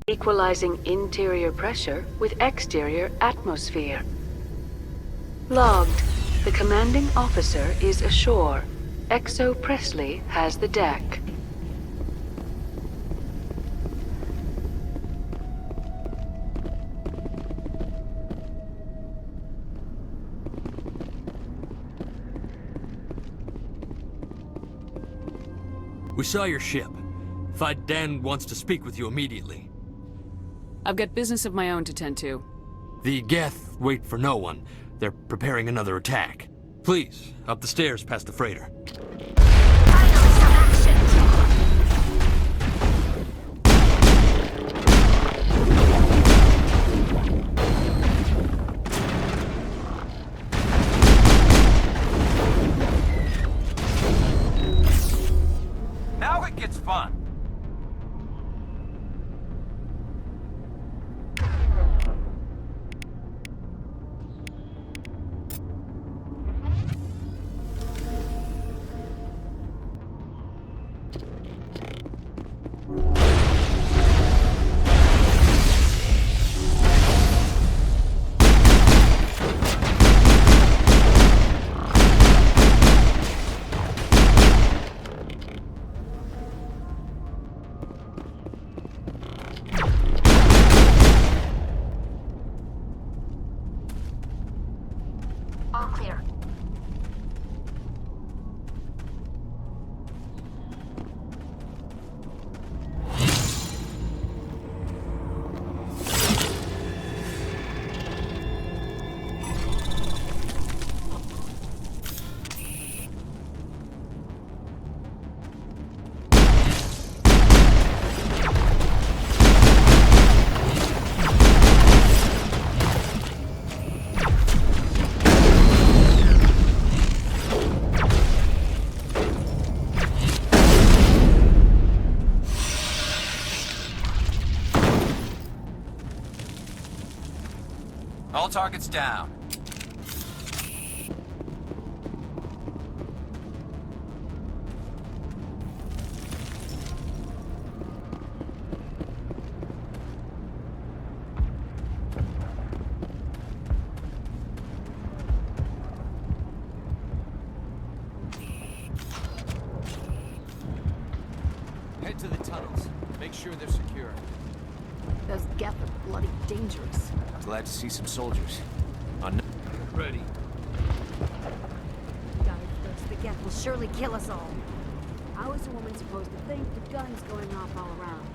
Equalizing interior pressure with exterior atmosphere. Logged. The commanding officer is ashore. XO Presley has the deck. We saw your ship. Fight Dan wants to speak with you immediately. I've got business of my own to tend to. The Geth wait for no one. They're preparing another attack. Please, up the stairs past the freighter. Now it gets fun. All clear. All targets down. Head to the tunnels. Make sure they're secure. Those Geth are bloody dangerous. Glad to see some soldiers. On Ready. Guys, the Geth will surely kill us all. How is a woman supposed to think with guns going off all around?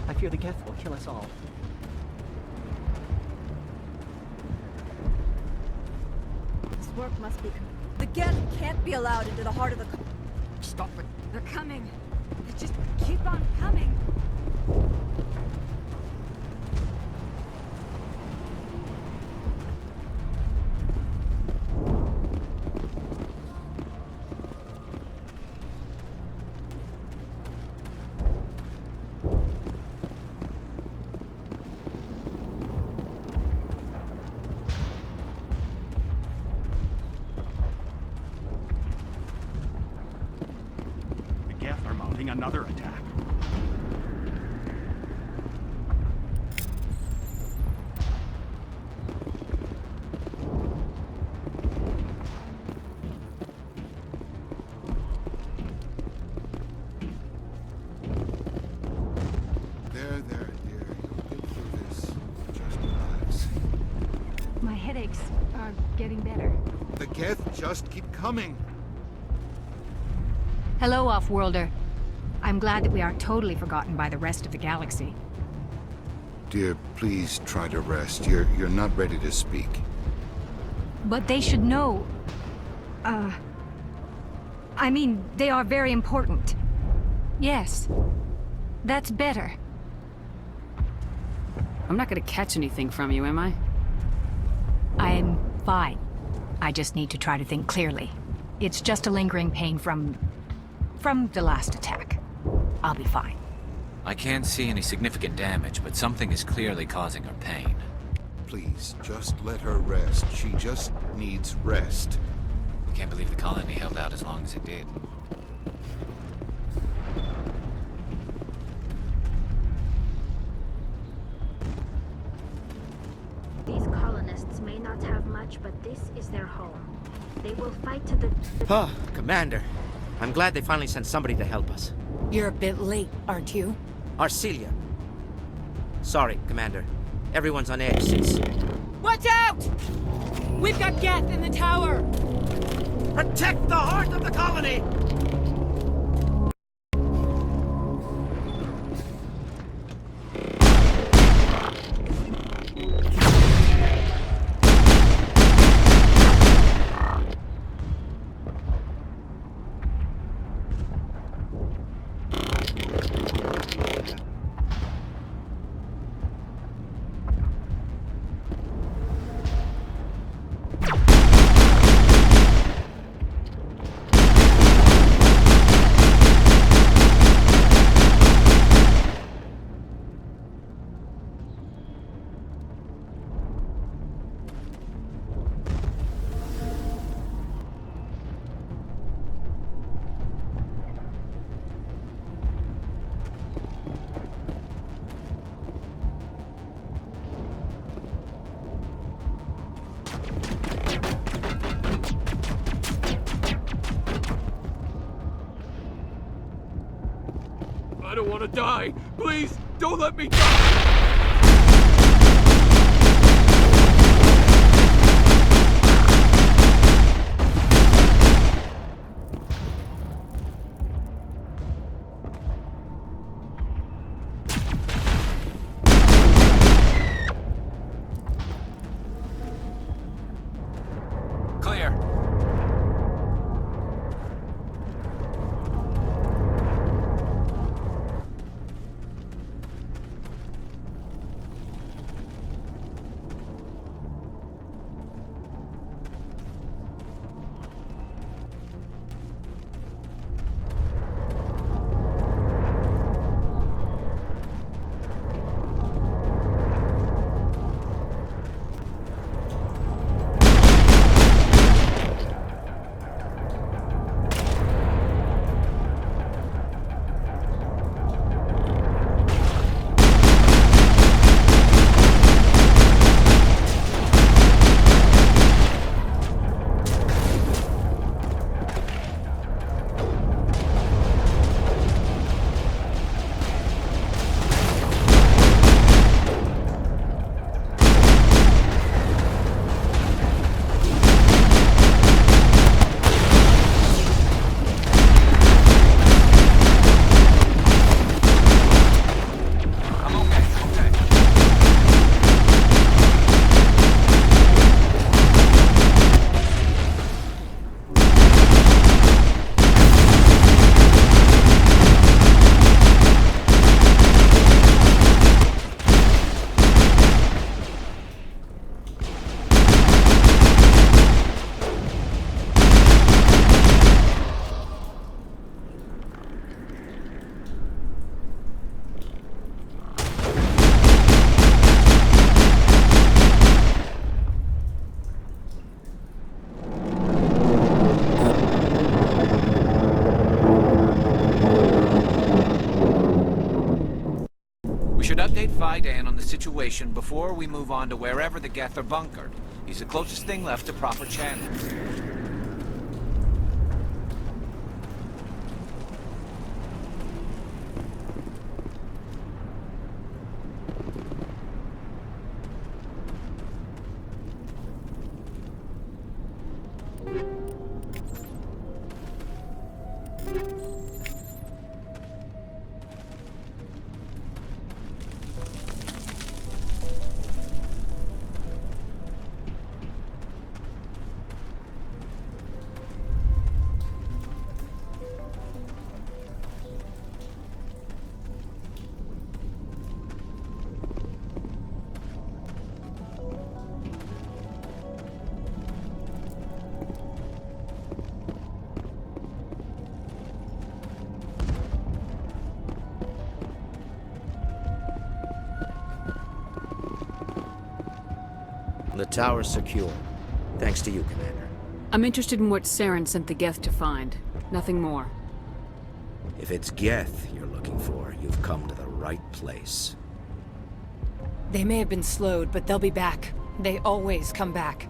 I fear the Geth will kill us all. This work must be... The Geth can't be allowed into the heart of the... Stop it. They're coming. They just keep on coming. The Geth are mounting another attack. There, dear. You'll get through this. Just relax. My headaches are getting better. The Geth just keep coming. Hello, Off-Worlder. I'm glad that we aren't totally forgotten by the rest of the galaxy. Dear, please try to rest. You're not ready to speak. But they should know... I mean, they are very important. Yes. That's better. I'm not gonna catch anything from you, am I? I'm fine. I just need to try to think clearly. It's just a lingering pain from the last attack. I'll be fine. I can't see any significant damage, but something is clearly causing her pain. Please, just let her rest. She just needs rest. I can't believe the colony held out as long as it did. These colonists may not have much, but this is their home. They will fight to the... Oh, Commander. I'm glad they finally sent somebody to help us. You're a bit late, aren't you? Arcelia. Sorry, Commander. Everyone's on edge since... Watch out! We've got Geth in the tower! Protect the heart of the colony! I don't want to die. Please, don't let me die. Clear. Fidan on the situation before we move on to wherever the Geth are bunkered. He's the closest thing left to proper channels. The tower's secure. Thanks to you, Commander. I'm interested in what Saren sent the Geth to find. Nothing more. If it's Geth you're looking for, you've come to the right place. They may have been slowed, but they'll be back. They always come back.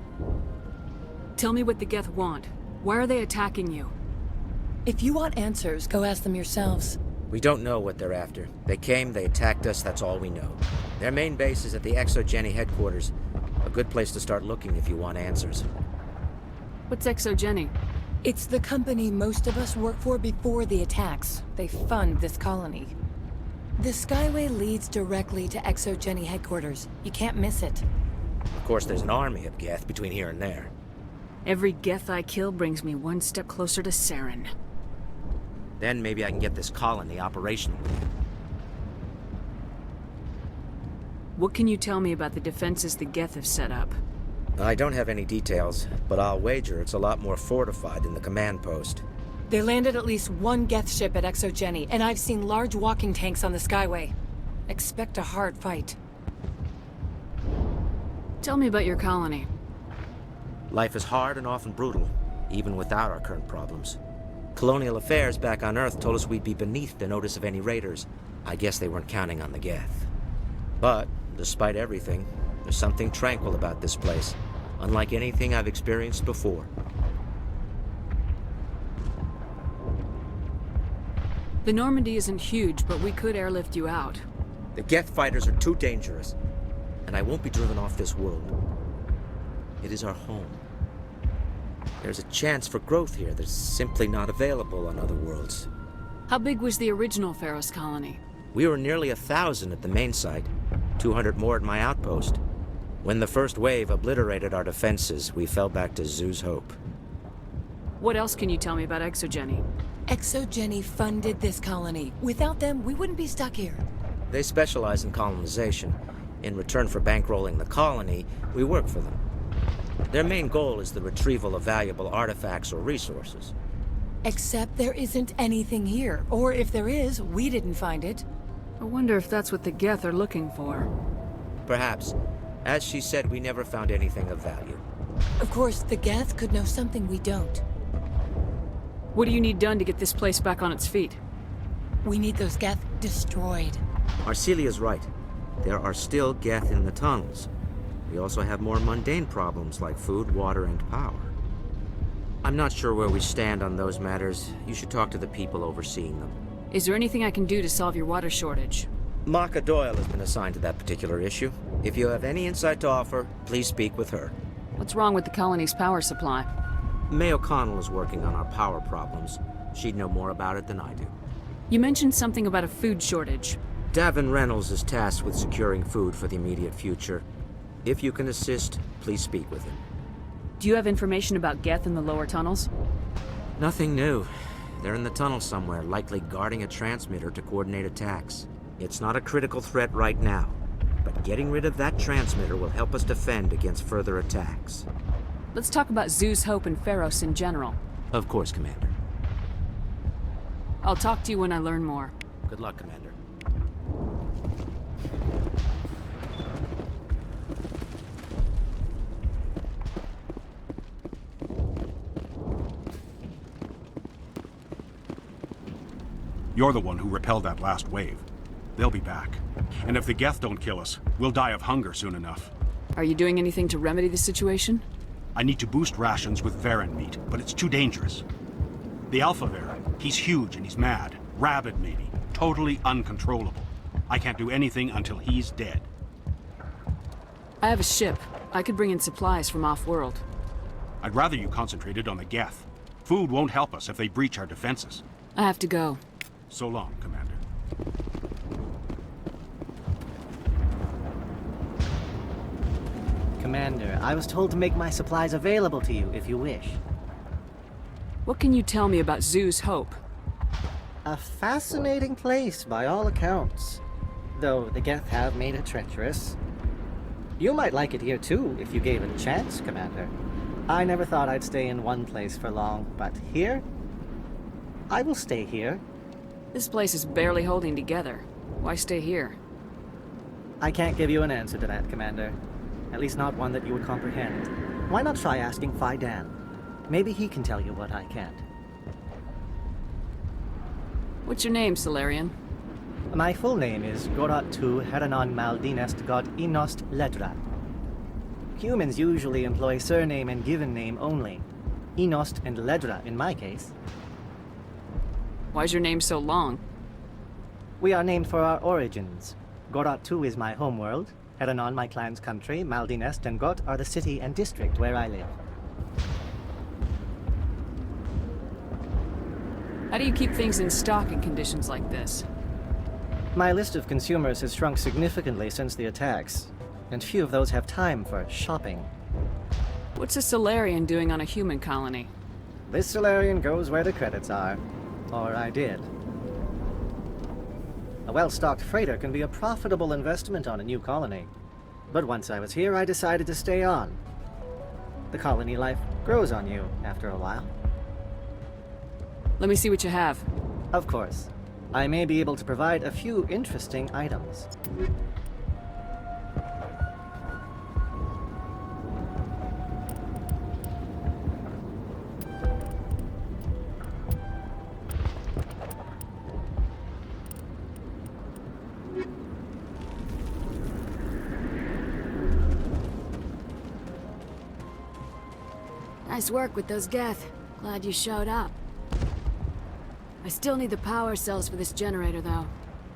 Tell me what the Geth want. Why are they attacking you? If you want answers, go ask them yourselves. We don't know what they're after. They came, they attacked us, that's all we know. Their main base is at the Exogeny headquarters. A good place to start looking if you want answers. What's Exogeny? It's the company most of us work for before the attacks. They fund this colony. The Skyway leads directly to Exogeny headquarters. You can't miss it. Of course, there's an army of Geth between here and there. Every Geth I kill brings me one step closer to Saren. Then maybe I can get this colony operational again. What can you tell me about the defenses the Geth have set up? I don't have any details, but I'll wager it's a lot more fortified than the command post. They landed at least one Geth ship at Exogeny, and I've seen large walking tanks on the Skyway. Expect a hard fight. Tell me about your colony. Life is hard and often brutal, even without our current problems. Colonial affairs back on Earth told us we'd be beneath the notice of any raiders. I guess they weren't counting on the Geth. But, despite everything, there's something tranquil about this place, unlike anything I've experienced before. The Normandy isn't huge, but we could airlift you out. The Geth fighters are too dangerous, and I won't be driven off this world. It is our home. There's a chance for growth here that's simply not available on other worlds. How big was the original Pharos colony? We were nearly 1,000 at the main site, 200 more at my outpost. When the first wave obliterated our defenses, we fell back to Zoo's Hope. What else can you tell me about Exogeny? Exogeny funded this colony. Without them, we wouldn't be stuck here. They specialize in colonization. In return for bankrolling the colony, we work for them. Their main goal is the retrieval of valuable artifacts or resources. Except there isn't anything here. Or if there is, we didn't find it. I wonder if that's what the Geth are looking for. Perhaps. As she said, we never found anything of value. Of course, the Geth could know something we don't. What do you need done to get this place back on its feet? We need those Geth destroyed. Arcelia's right. There are still Geth in the tunnels. We also have more mundane problems like food, water, and power. I'm not sure where we stand on those matters. You should talk to the people overseeing them. Is there anything I can do to solve your water shortage? Maka Doyle has been assigned to that particular issue. If you have any insight to offer, please speak with her. What's wrong with the colony's power supply? May O'Connell is working on our power problems. She'd know more about it than I do. You mentioned something about a food shortage. Davin Reynolds is tasked with securing food for the immediate future. If you can assist, please speak with him. Do you have information about Geth in the lower tunnels? Nothing new. They're in the tunnel somewhere, likely guarding a transmitter to coordinate attacks. It's not a critical threat right now, but getting rid of that transmitter will help us defend against further attacks. Let's talk about Zoo's Hope and Pharos in general. Of course, Commander. I'll talk to you when I learn more. Good luck, Commander. You're the one who repelled that last wave. They'll be back. And if the Geth don't kill us, we'll die of hunger soon enough. Are you doing anything to remedy the situation? I need to boost rations with Varen meat, but it's too dangerous. The Alpha Varen, he's huge and he's mad. Rabid, maybe. Totally uncontrollable. I can't do anything until he's dead. I have a ship. I could bring in supplies from off-world. I'd rather you concentrated on the Geth. Food won't help us if they breach our defenses. I have to go. So long, Commander. Commander, I was told to make my supplies available to you if you wish. What can you tell me about Zoo's Hope? A fascinating place by all accounts. Though the Geth have made it treacherous. You might like it here too, if you gave it a chance, Commander. I never thought I'd stay in one place for long, but here? I will stay here. This place is barely holding together. Why stay here? I can't give you an answer to that, Commander. At least not one that you would comprehend. Why not try asking Fidan? Maybe he can tell you what I can't. What's your name, Solarian? My full name is Gorat-tu Heranon Maldinest God Inost Ledra. Humans usually employ surname and given name only. Inost and Ledra in my case. Why's your name so long? We are named for our origins. Gorat-tu is my homeworld, Heranon my clan's country, Maldinest and Got are the city and district where I live. How do you keep things in stock in conditions like this? My list of consumers has shrunk significantly since the attacks, and few of those have time for shopping. What's a Solarian doing on a human colony? This Solarian goes where the credits are. Or I did. A well-stocked freighter can be a profitable investment on a new colony. But once I was here, I decided to stay on. The colony life grows on you after a while. Let me see what you have. Of course. I may be able to provide a few interesting items. Nice work with those Geth. Glad you showed up. I still need the power cells for this generator, though.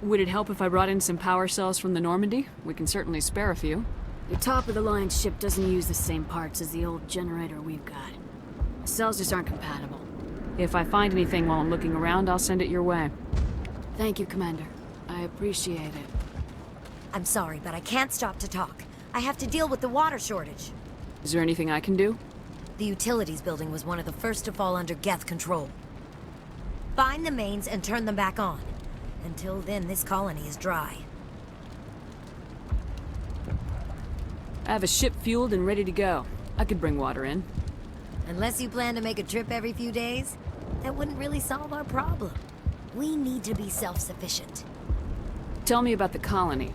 Would it help if I brought in some power cells from the Normandy? We can certainly spare a few. Your top-of-the-line ship doesn't use the same parts as the old generator we've got. The cells just aren't compatible. If I find anything while I'm looking around, I'll send it your way. Thank you, Commander. I appreciate it. I'm sorry, but I can't stop to talk. I have to deal with the water shortage. Is there anything I can do? The utilities building was one of the first to fall under Geth control. Find the mains and turn them back on. Until then, this colony is dry. I have a ship fueled and ready to go. I could bring water in. Unless you plan to make a trip every few days, that wouldn't really solve our problem. We need to be self-sufficient. Tell me about the colony.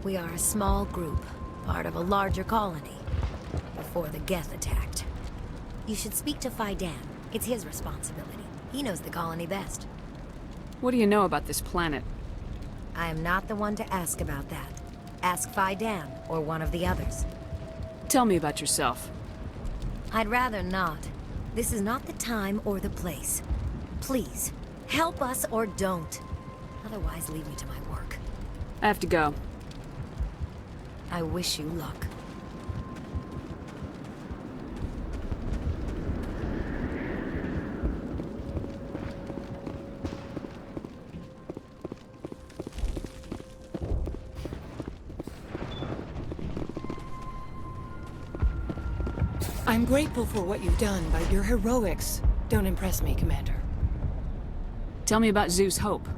We are a small group, part of a larger colony, before the Geth attacked. You should speak to Fidan. It's his responsibility. He knows the colony best. What do you know about this planet? I am not the one to ask about that. Ask Fidan, or one of the others. Tell me about yourself. I'd rather not. This is not the time or the place. Please, help us or don't. Otherwise, leave me to my work. I have to go. I wish you luck. I'm grateful for what you've done, but your heroics don't impress me, Commander. Tell me about Zoo's Hope.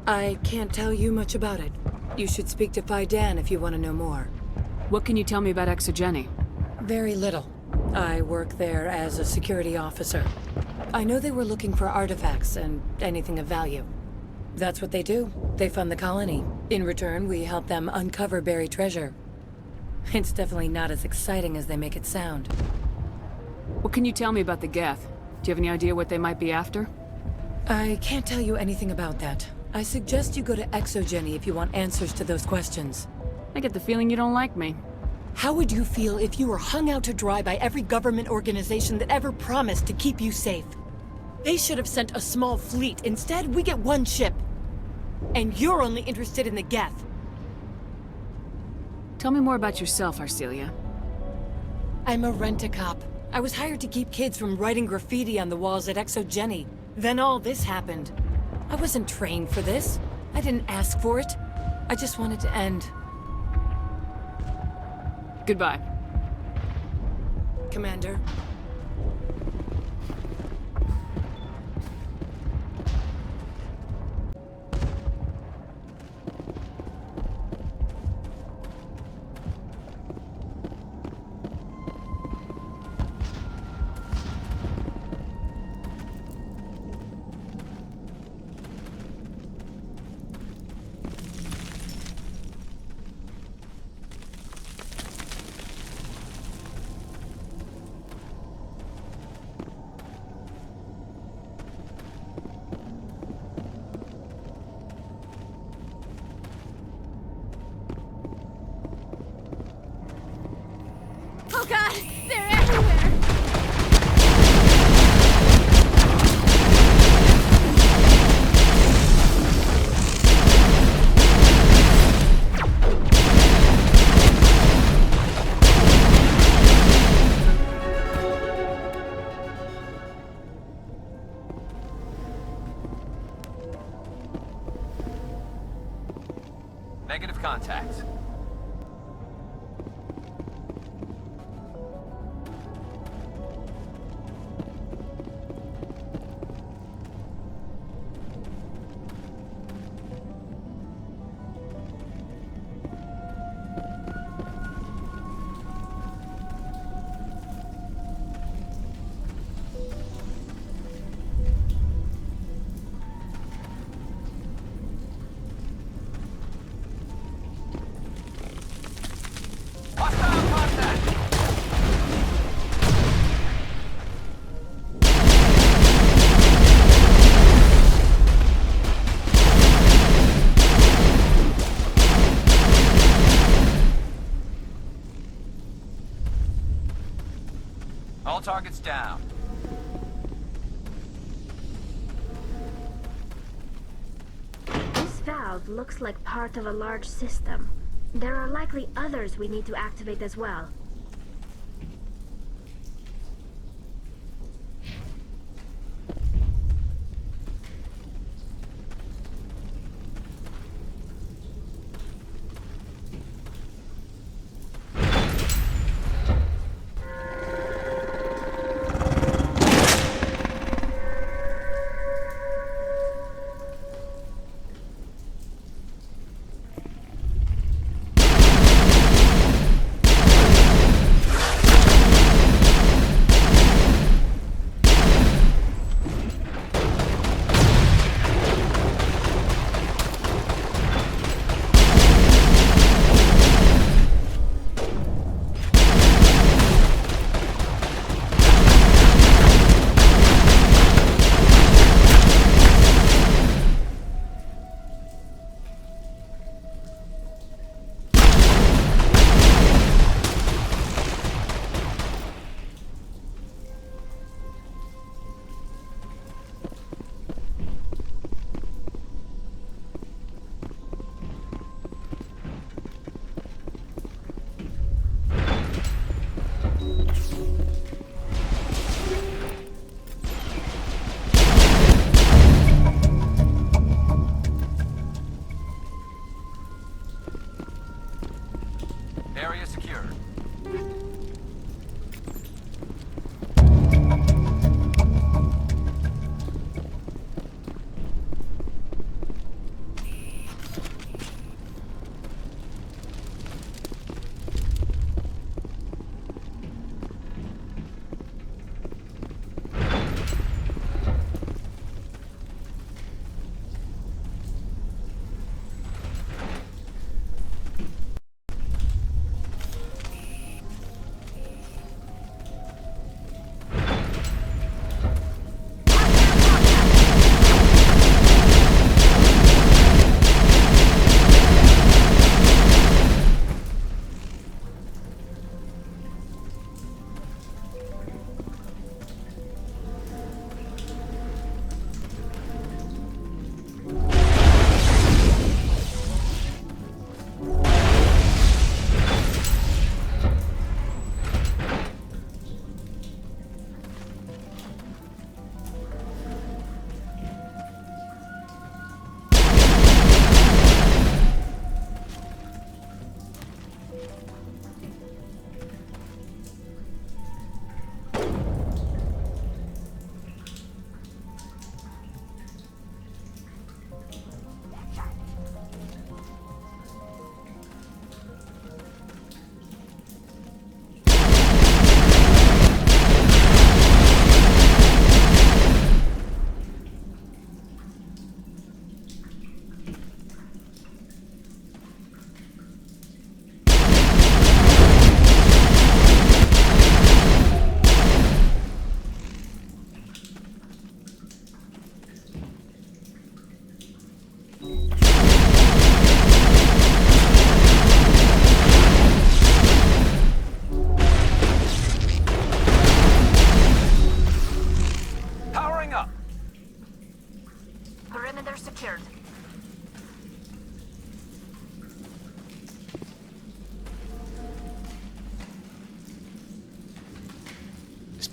I can't tell you much about it. You should speak to Fidan if you want to know more. What can you tell me about Exogeny? Very little. I work there as a security officer. I know they were looking for artifacts and anything of value. That's what they do. They fund the colony. In return, we help them uncover buried treasure. It's definitely not as exciting as they make it sound. What can you tell me about the Geth? Do you have any idea what they might be after? I can't tell you anything about that. I suggest you go to Exogeny if you want answers to those questions. I get the feeling you don't like me. How would you feel if you were hung out to dry by every government organization that ever promised to keep you safe? They should have sent a small fleet. Instead, we get one ship. And you're only interested in the Geth. Tell me more about yourself, Arcelia. I'm a rent-a-cop. I was hired to keep kids from writing graffiti on the walls at Exogeny. Then all this happened. I wasn't trained for this. I didn't ask for it. I just wanted to end. Goodbye. Commander. Oh god, they're everywhere! Negative contact. All targets down. This valve looks like part of a large system. There are likely others we need to activate as well.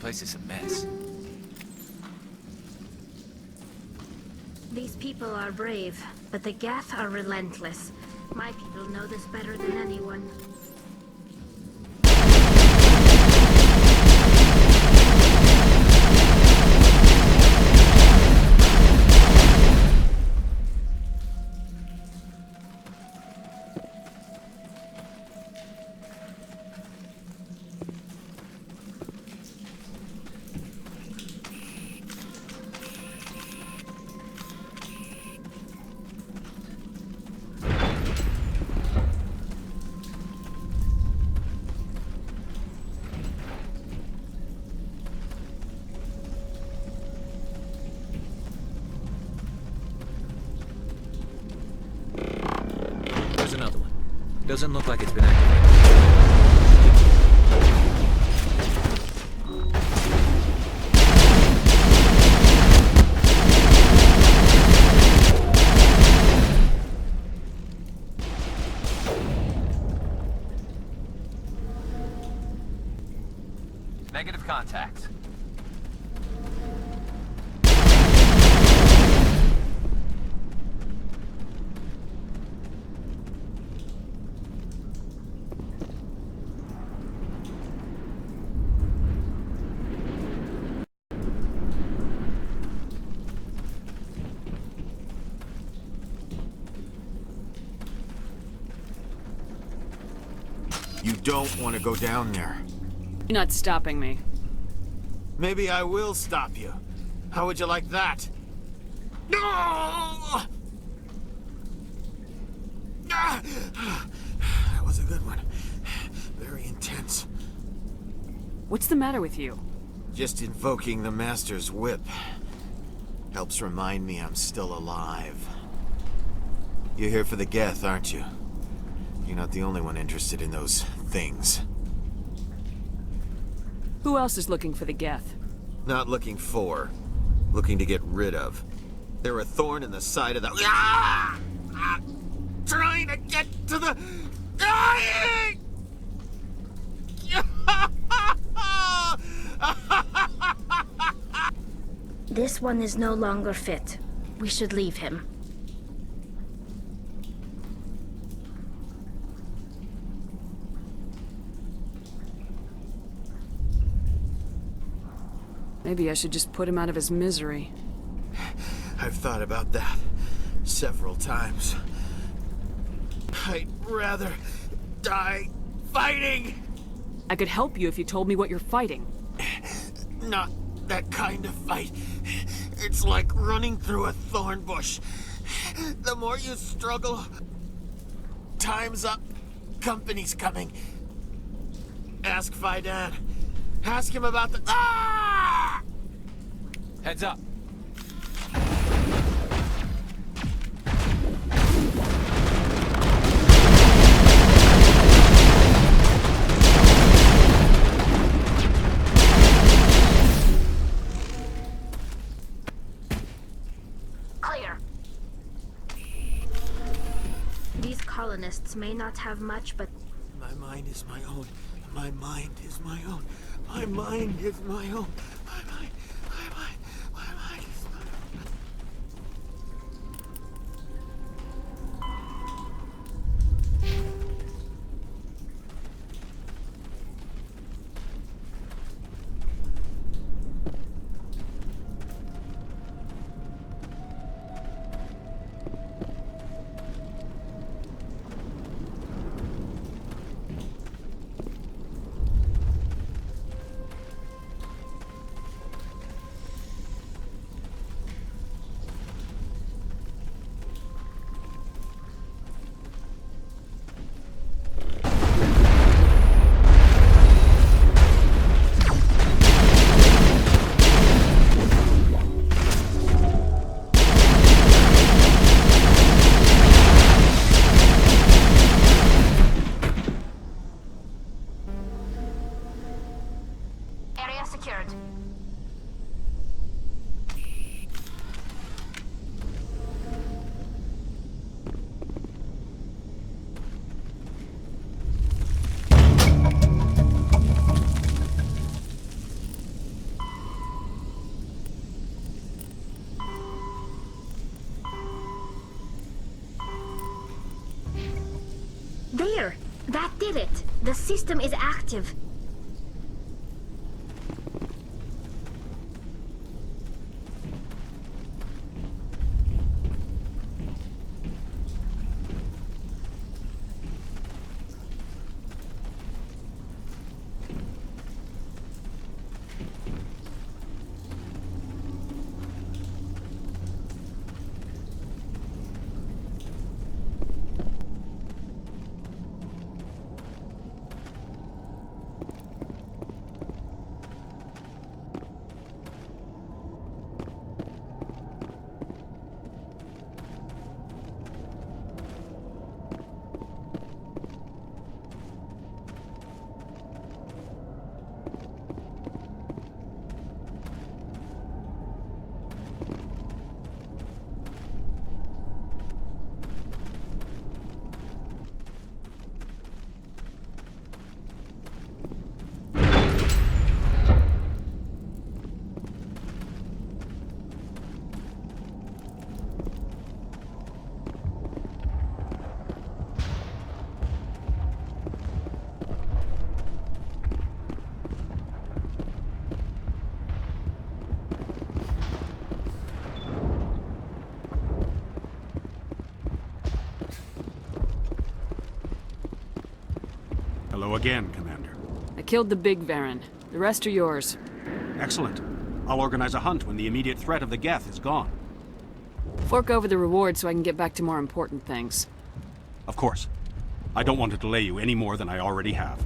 place is a mess. These people are brave, but the Geth are relentless. My people know this better than anyone. There's another one. Doesn't look like it's been activated. Negative contact. You don't want to go down there. You're not stopping me. Maybe I will stop you. How would you like that? No! That was a good one. Very intense. What's the matter with you? Just invoking the Master's whip helps remind me I'm still alive. You're here for the Geth, aren't you? You're not the only one interested in those things. Who else is looking for the Geth? Not looking for. Looking to get rid of. They're a thorn in the side of the... Ah! Ah! Trying to get to the... Dying! This one is no longer fit. We should leave him. Maybe I should just put him out of his misery. I've thought about that several times. I'd rather die fighting! I could help you if you told me what you're fighting. Not that kind of fight. It's like running through a thorn bush. The more you struggle, time's up. Company's coming. Ask Fidan. Ask him about the... Ah! Heads up. Clear. These colonists may not have much, but... My mind is my own. My mind is my own. My mind is my own. My mind is my own. Area secured. The system is active. Hello again, Commander. I killed the big Varen. The rest are yours. Excellent. I'll organize a hunt when the immediate threat of the Geth is gone. Fork over the reward so I can get back to more important things. Of course. I don't want to delay you any more than I already have.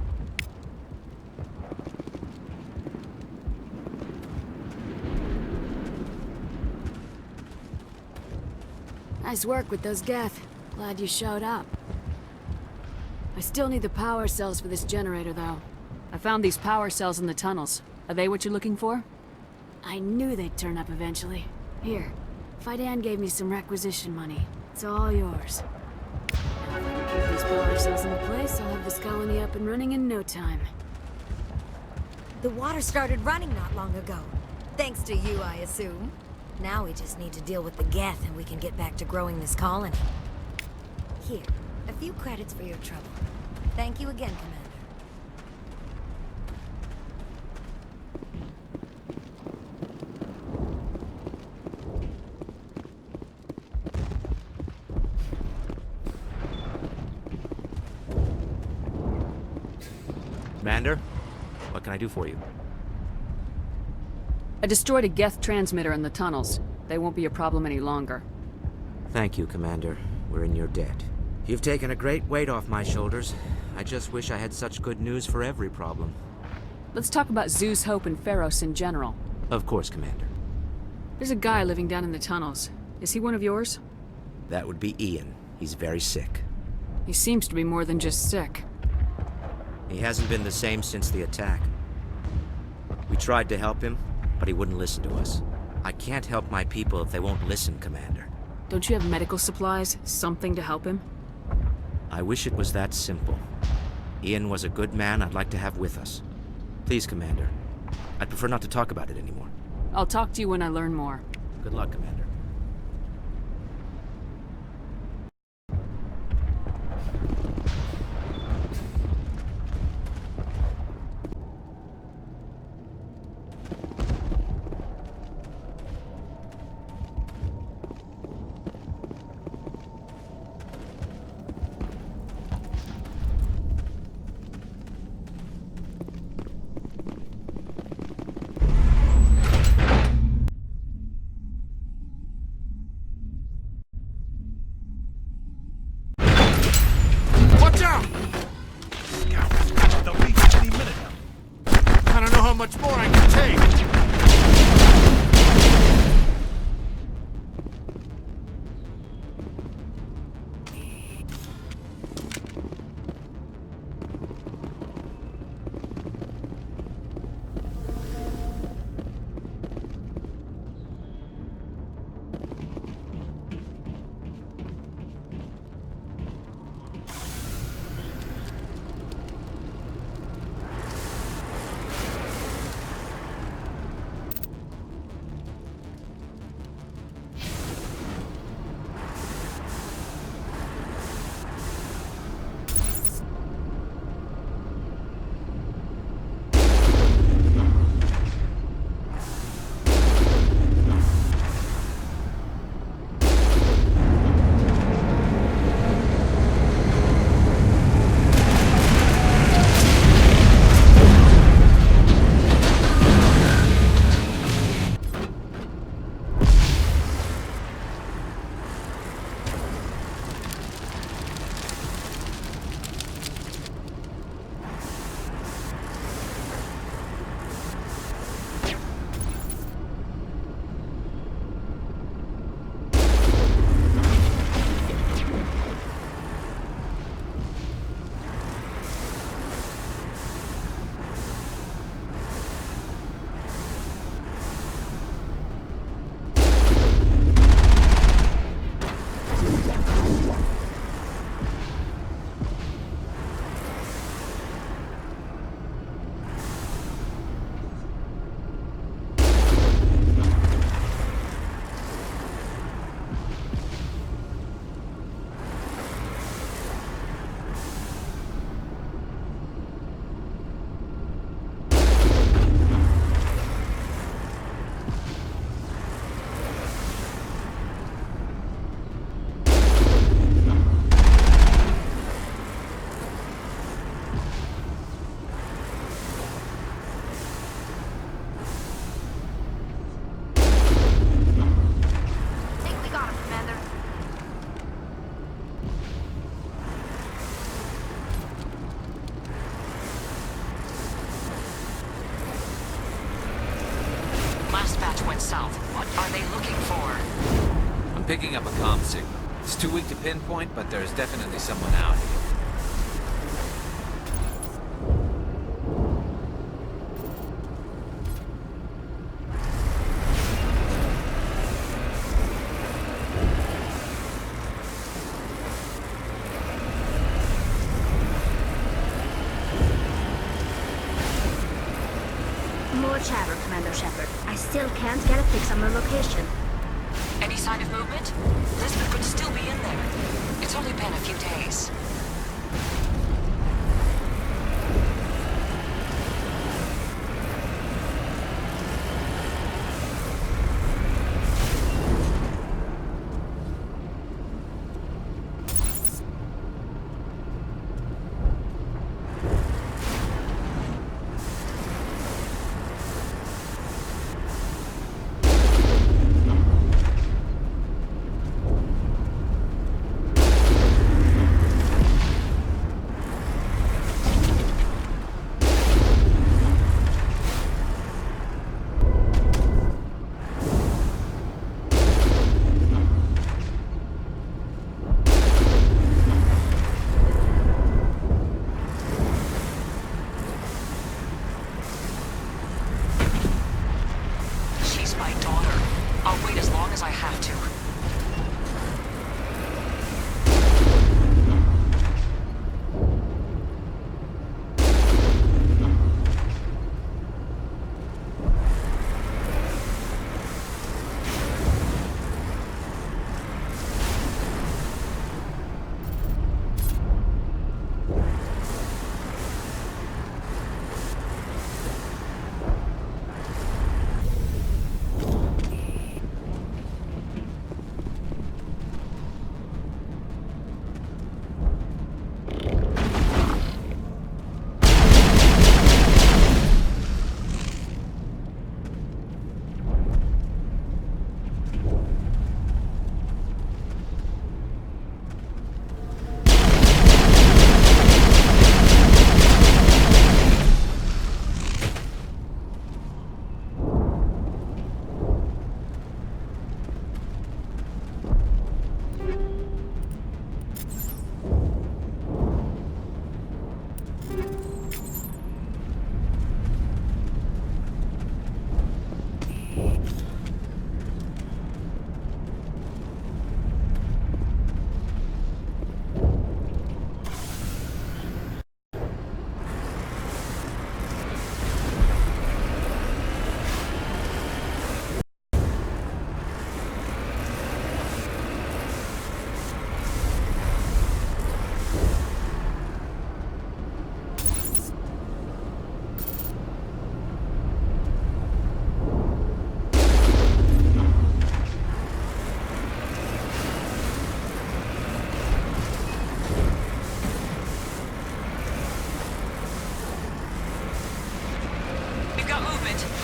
Nice work with those Geth. Glad you showed up. I still need the power cells for this generator, though. I found these power cells in the tunnels. Are they what you're looking for? I knew they'd turn up eventually. Here, Fidan gave me some requisition money. It's all yours. Now if I can keep these power cells in place, I'll have this colony up and running in no time. The water started running not long ago. Thanks to you, I assume. Now we just need to deal with the Geth and we can get back to growing this colony. Here, a few credits for your trouble. Thank you again, Commander. Commander, what can I do for you? I destroyed a Geth transmitter in the tunnels. They won't be a problem any longer. Thank you, Commander. We're in your debt. You've taken a great weight off my shoulders. I just wish I had such good news for every problem. Let's talk about Zeus, Hope, and Pharos in general. Of course, Commander. There's a guy living down in the tunnels. Is he one of yours? That would be Ian. He's very sick. He seems to be more than just sick. He hasn't been the same since the attack. We tried to help him, but he wouldn't listen to us. I can't help my people if they won't listen, Commander. Don't you have medical supplies? Something to help him? I wish it was that simple. Ian was a good man I'd like to have with us. Please, Commander. I'd prefer not to talk about it anymore. I'll talk to you when I learn more. Good luck, Commander. Watch out! They'll reach any minute now. I don't know how much more I can take. south. What are they looking for? I'm picking up a comm signal. It's too weak to pinpoint, but there's definitely someone out here. More chatter, Commander Shepard. I still can't get a fix on the location. Any sign of movement? Lisbon could still be in there. It's only been a few days.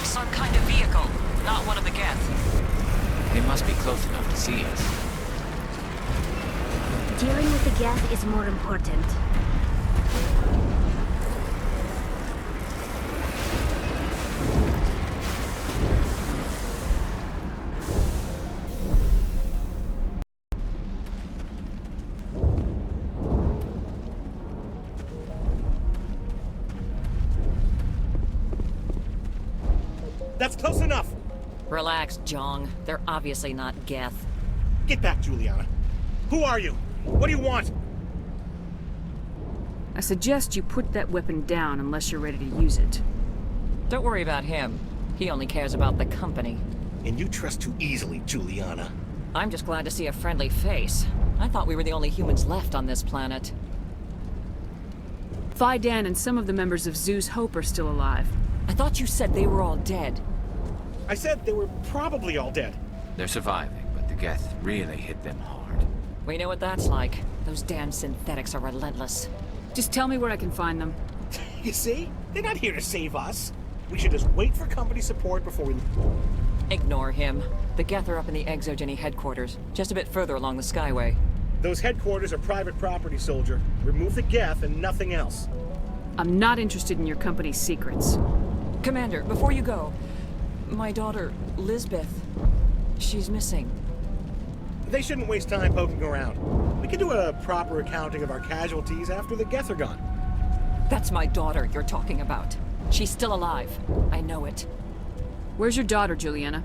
Some kind of vehicle, not one of the Geth. They must be close enough to see us. Dealing with the Geth is more important. That's close enough! Relax, Jong. They're obviously not Geth. Get back, Juliana. Who are you? What do you want? I suggest you put that weapon down unless you're ready to use it. Don't worry about him. He only cares about the company. And you trust too easily, Juliana. I'm just glad to see a friendly face. I thought we were the only humans left on this planet. Fidan and some of the members of Zeus Hope are still alive. I thought you said they were all dead. I said they were probably all dead. They're surviving, but the Geth really hit them hard. We know what that's like. Those damn synthetics are relentless. Just tell me where I can find them. You see? They're not here to save us. We should just wait for company support before we... Ignore him. The Geth are up in the Exogeny headquarters, just a bit further along the Skyway. Those headquarters are private property, soldier. Remove the Geth and nothing else. I'm not interested in your company's secrets. Commander, before you go, my daughter, Lisbeth. She's missing. They shouldn't waste time poking around. We can do a proper accounting of our casualties after the Geth are gone. That's my daughter you're talking about. She's still alive. I know it. Where's your daughter, Juliana?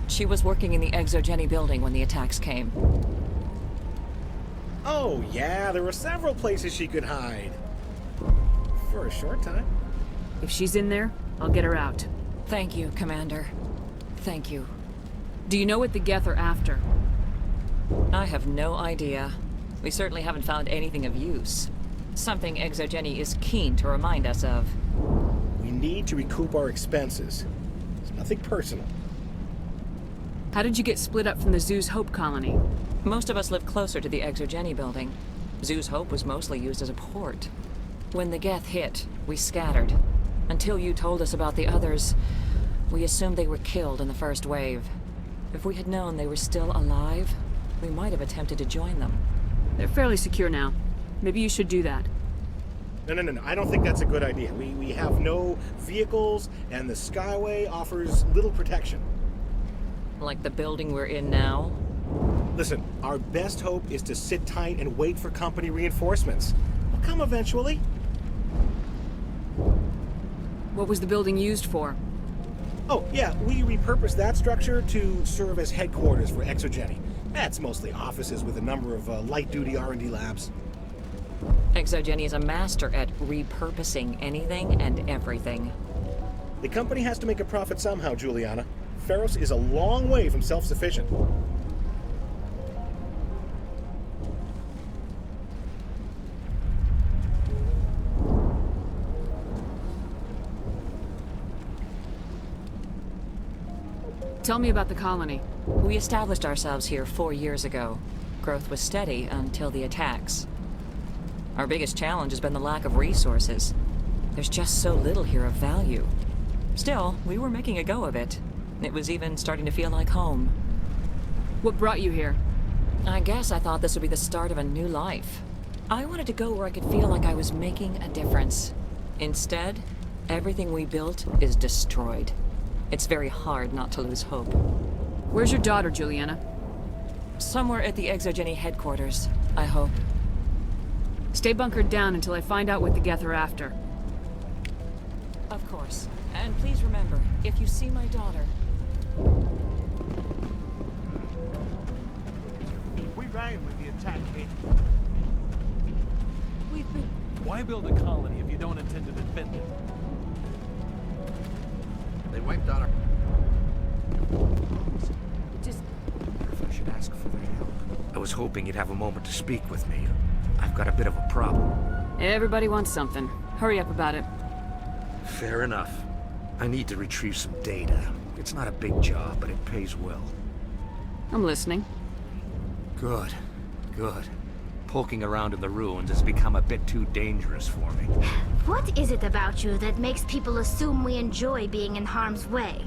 She was working in the Exogeny building when the attacks came. Oh, yeah, there were several places she could hide. For a short time. If she's in there, I'll get her out. Thank you, Commander. Thank you. Do you know what the Geth are after? I have no idea. We certainly haven't found anything of use. Something Exogeny is keen to remind us of. We need to recoup our expenses. It's nothing personal. How did you get split up from the Zoo's Hope colony? Most of us live closer to the Exogeny building. Zoo's Hope was mostly used as a port. When the Geth hit, we scattered. Until you told us about the others, we assumed they were killed in the first wave. If we had known they were still alive, we might have attempted to join them. They're fairly secure now. Maybe you should do that. No. I don't think that's a good idea. We have no vehicles, and the Skyway offers little protection. Like the building we're in now? Listen, our best hope is to sit tight and wait for company reinforcements. They'll come eventually. What was the building used for? Oh, yeah, we repurposed that structure to serve as headquarters for Exogeny. That's mostly offices with a number of light-duty R&D labs. Exogeny is a master at repurposing anything and everything. The company has to make a profit somehow, Juliana. Feros is a long way from self-sufficient. Tell me about the colony. We established ourselves here 4 years ago. Growth was steady until the attacks. Our biggest challenge has been the lack of resources. There's just so little here of value. Still, we were making a go of it. It was even starting to feel like home. What brought you here? I guess I thought this would be the start of a new life. I wanted to go where I could feel like I was making a difference. Instead, everything we built is destroyed. It's very hard not to lose hope. Where's your daughter, Juliana? Somewhere at the Exogeny headquarters, I hope. Stay bunkered down until I find out what the Geth are after. Of course. And please remember, if you see my daughter... We ran with the attack, Kate. We've been... Why build a colony if you don't intend to defend it? They wiped out our... Just... If I should ask for their help. I was hoping you'd have a moment to speak with me. I've got a bit of a problem. Everybody wants something. Hurry up about it. Fair enough. I need to retrieve some data. It's not a big job, but it pays well. I'm listening. Good. Poking around in the ruins has become a bit too dangerous for me. What is it about you that makes people assume we enjoy being in harm's way?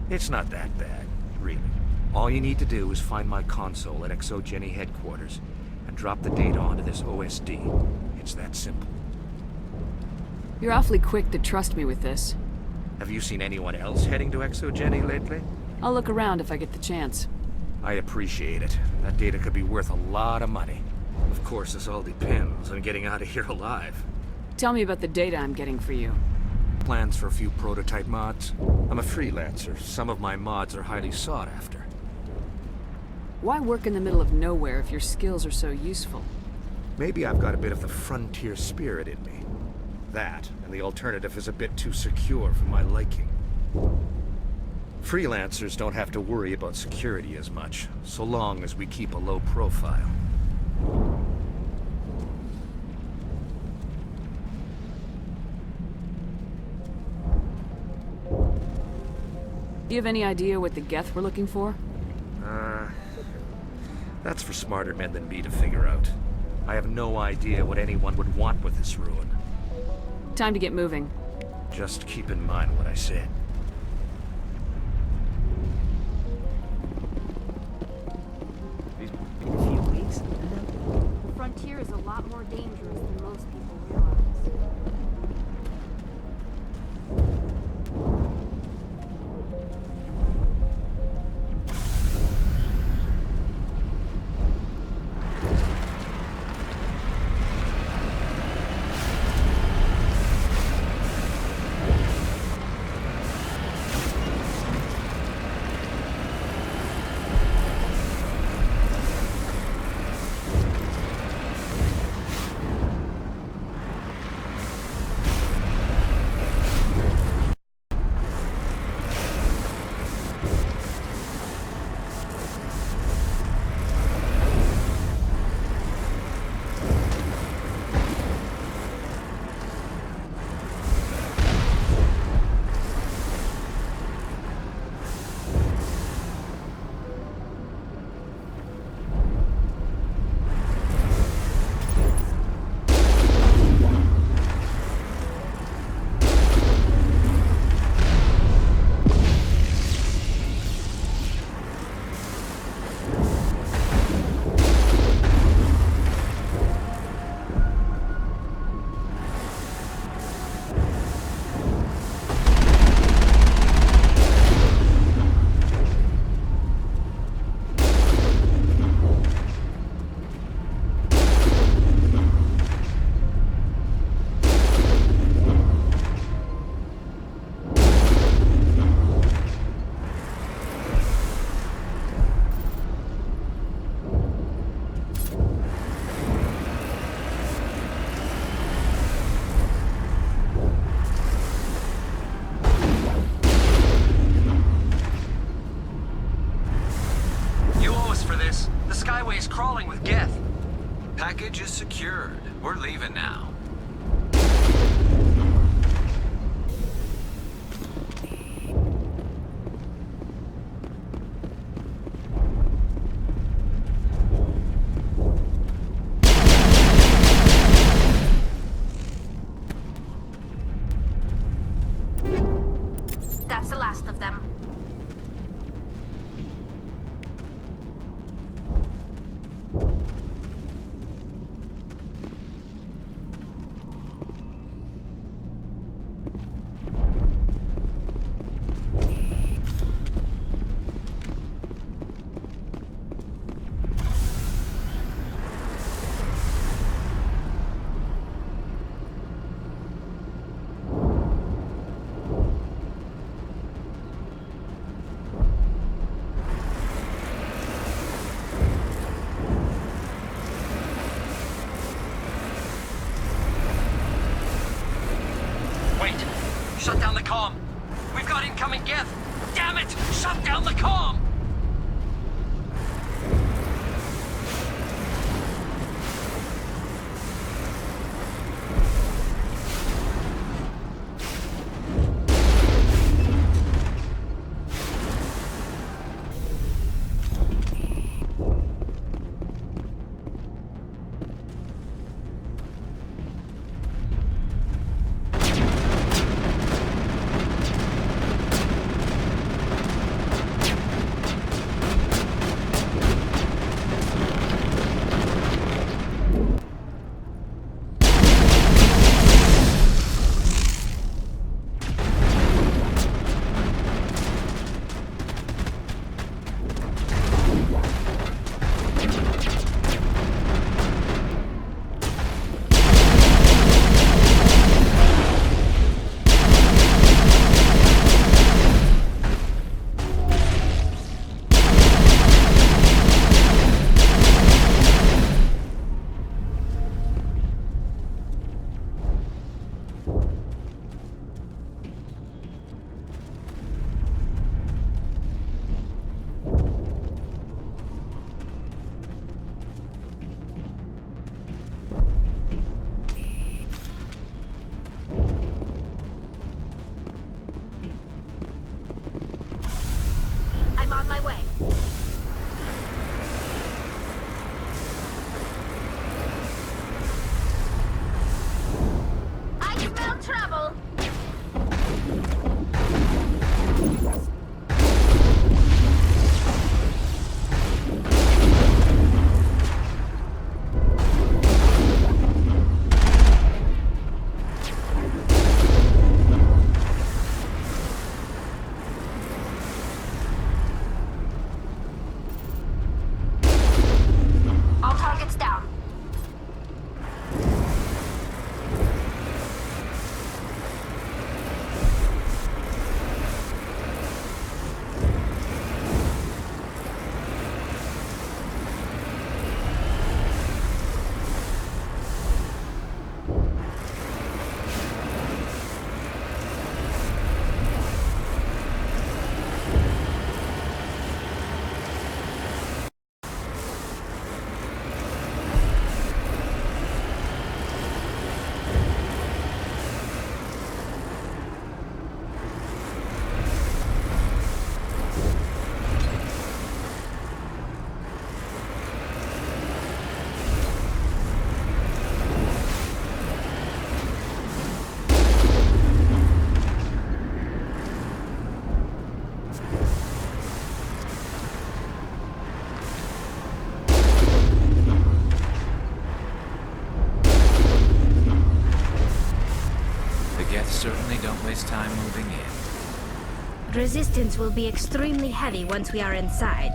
It's not that bad, really. All you need to do is find my console at Exogeny headquarters and drop the data onto this OSD. It's that simple. You're awfully quick to trust me with this. Have you seen anyone else heading to Exogeny lately? I'll look around if I get the chance. I appreciate it. That data could be worth a lot of money. Of course, this all depends on getting out of here alive. Tell me about the data I'm getting for you. Plans for a few prototype mods. I'm a freelancer. Some of my mods are highly sought after. Why work in the middle of nowhere if your skills are so useful? Maybe I've got a bit of the frontier spirit in me. That, and the alternative is a bit too secure for my liking. Freelancers don't have to worry about security as much, so long as we keep a low profile. Do you have any idea what the Geth were looking for? That's for smarter men than me to figure out. I have no idea what anyone would want with this ruin. Time to get moving. Just keep in mind what I said. The frontier is a lot more dangerous than most people realize. Shut down the comm! We've got incoming Geth! Damn it! Shut down the comm! I'm on my way. I smell trouble. All targets down. The Geth certainly don't waste time moving in. Resistance will be extremely heavy once we are inside.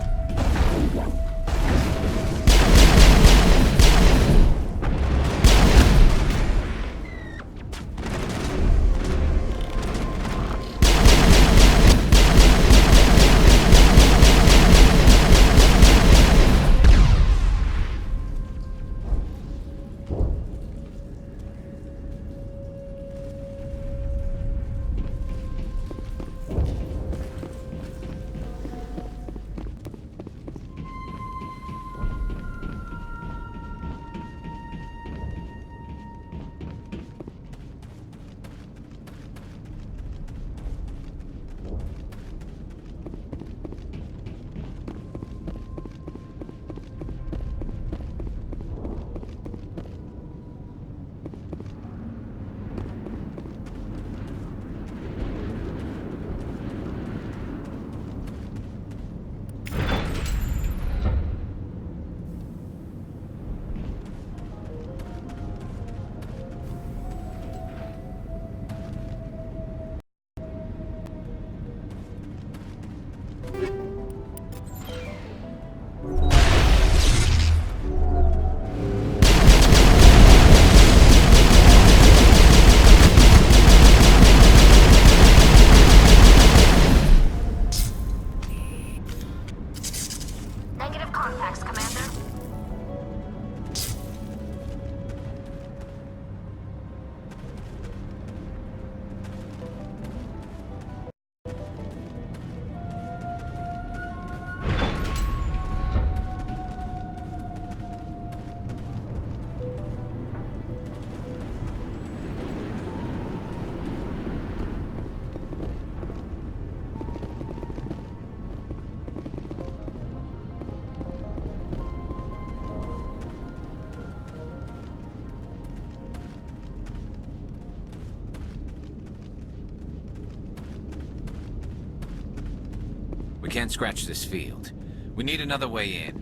We can't scratch this field. We need another way in.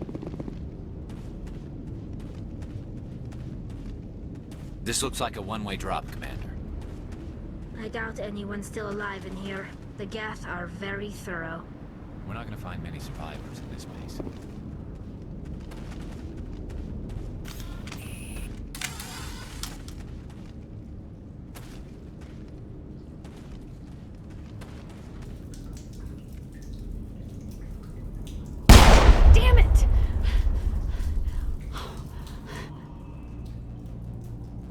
This looks like a one-way drop, Commander. I doubt anyone's still alive in here. The Geth are very thorough. We're not gonna find many survivors in this maze. Damn it!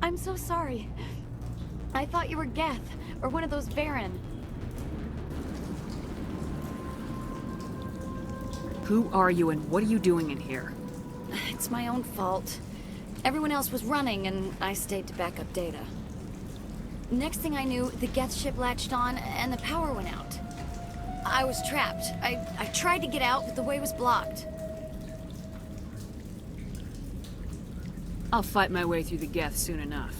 I'm so sorry. I thought you were Geth, or one of those Baron. Who are you and what are you doing in here? It's my own fault. Everyone else was running, and I stayed to back up data. Next thing I knew, the Geth ship latched on, and the power went out. I was trapped. I tried to get out, but the way was blocked. I'll fight my way through the Geth soon enough.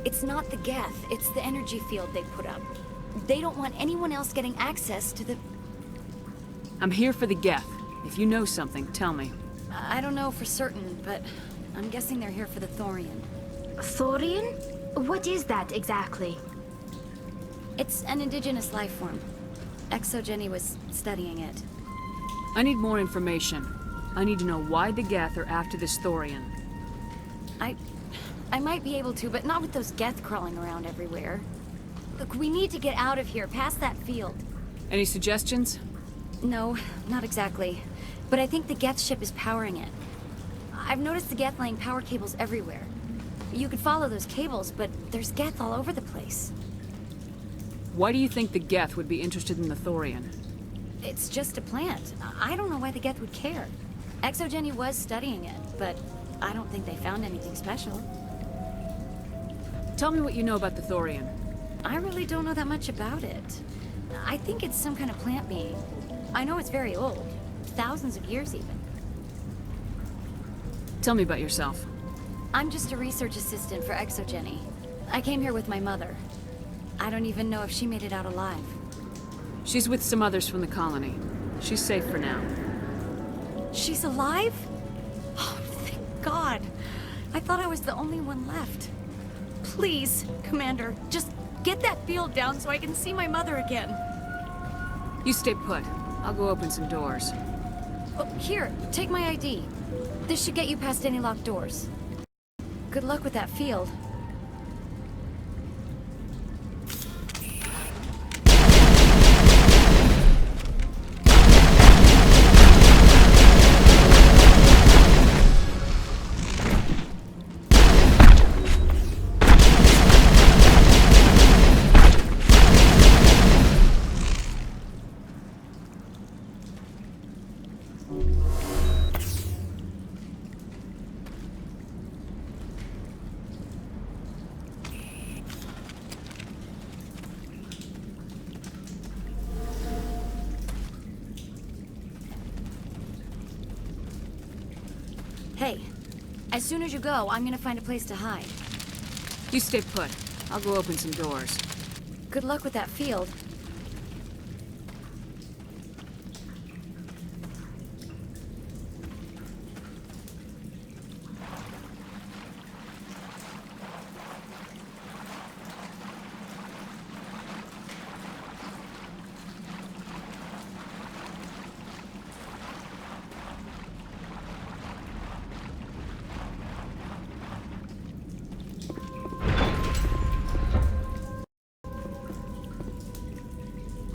It's not the Geth, it's the energy field they put up. They don't want anyone else getting access to the... I'm here for the Geth. If you know something, tell me. I don't know for certain, but I'm guessing they're here for the Thorian. Thorian? What is that exactly? It's an indigenous life form. Exogeny was studying it. I need more information. I need to know why the Geth are after this Thorian. I might be able to, but not with those Geth crawling around everywhere. Look, we need to get out of here, past that field. Any suggestions? No, not exactly. But I think the Geth ship is powering it. I've noticed the Geth laying power cables everywhere. You could follow those cables, but there's Geth all over the place. Why do you think the Geth would be interested in the Thorian? It's just a plant. I don't know why the Geth would care. Exogeny was studying it, but I don't think they found anything special. Tell me what you know about the Thorian. I really don't know that much about it. I think it's some kind of plant being. I know it's very old. Thousands of years, even. Tell me about yourself. I'm just a research assistant for Exogeny. I came here with my mother. I don't even know if she made it out alive. She's with some others from the colony. She's safe for now. She's alive? Oh, thank God. I thought I was the only one left. Please, Commander, just get that field down so I can see my mother again. You stay put. I'll go open some doors. Oh, here, take my ID. This should get you past any locked doors. Good luck with that field. Hey, as soon as you go, I'm gonna find a place to hide. You stay put. I'll go open some doors. Good luck with that field.